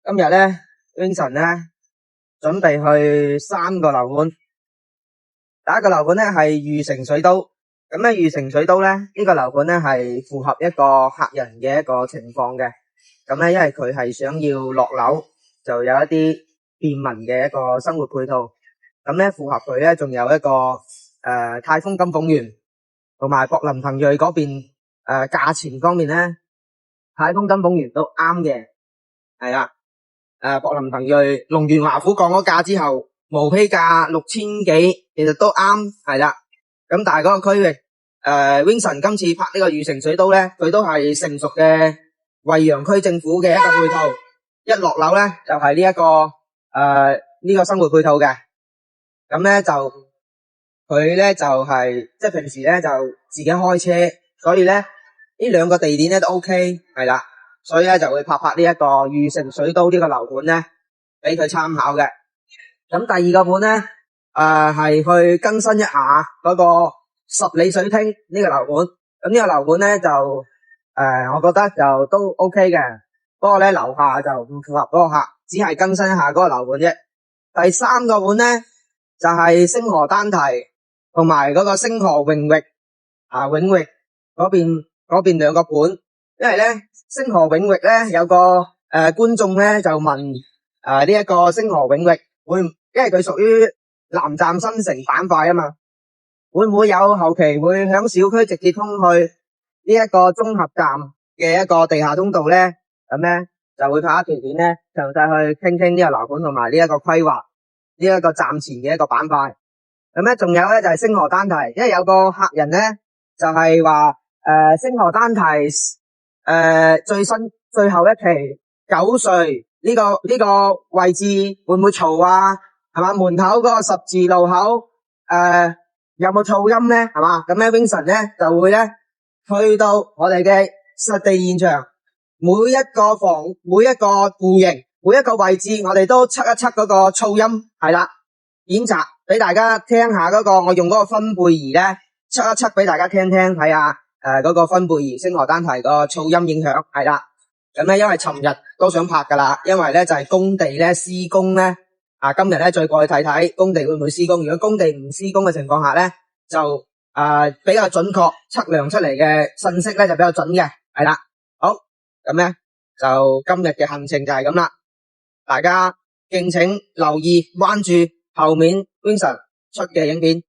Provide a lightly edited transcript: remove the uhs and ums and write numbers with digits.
今日咧 ，Vincent 咧準備去3個樓盤。第一個樓盤咧係裕城水都，咁咧裕城水都咧呢個樓盤咧係符合一個客人嘅一個情況嘅。咁咧因為佢係想要落樓，就有一啲便民嘅一個生活配套。咁咧符合佢咧，仲有一個泰豐金鳳園同埋博林騰銳嗰邊價錢方面咧，泰豐金鳳園都啱嘅，係啦。博林騰銳龍源華府降咗價之後，毛坯價6000幾，其實都啱，係啦。咁但係嗰個區域，Vincent 今次拍呢個裕城水都咧，佢都係成熟嘅惠陽區政府嘅一個配套，一落樓咧就係呢個生活配套嘅。咁咧就佢咧就係即係平時咧就自己開車，所以咧呢兩個地點咧都 OK， 係啦。所以咧就會拍呢一個裕城水都呢個樓盤咧，俾佢參考嘅。咁第二個盤咧，係去更新一下嗰個十里水廳呢個樓盤。咁呢個樓盤咧就我覺得就都 OK 嘅。不過咧樓下就唔符合嗰個客，只係更新一下嗰個樓盤啫。第三個盤咧就係星河丹堤同埋嗰個星河永域永域嗰邊兩個盤。因為咧星河永域咧有個觀眾咧就問呢一個星河永域因為佢屬於南站新城板塊啊嘛，會唔會有後期會響小區直接通去呢一個綜合站嘅一個地下通道咧？咁咧就會拍一條片咧，詳細去傾呢個樓盤同埋呢一個規劃呢一個站前嘅一個板塊。咁咧仲有咧就係星河丹堤，因為有個客人咧就係話星河丹堤最後一期9歲呢個位置會唔會嘈啊？係嘛，門口嗰個十字路口有冇噪音咧？係嘛，咁咧 Vincent 咧就會咧去到我哋嘅實地現場，每一個戶型每一個位置，我哋都測一測嗰個噪音，係啦，演習俾大家聽下嗰個，我用嗰個分貝儀咧測一測俾大家聽睇下。嗰個分貝儀星河丹堤個噪音影響係啦，咁咧因為尋日都想拍噶啦，因為咧就係工地咧施工咧，今日咧再過去睇睇工地會唔會施工。如果工地唔施工嘅情況下咧，就比較準確測量出嚟嘅信息咧就比較準嘅，係啦。好，咁咧就今日嘅行程就係咁啦，大家敬請留意關注後面 Vincent 出嘅影片。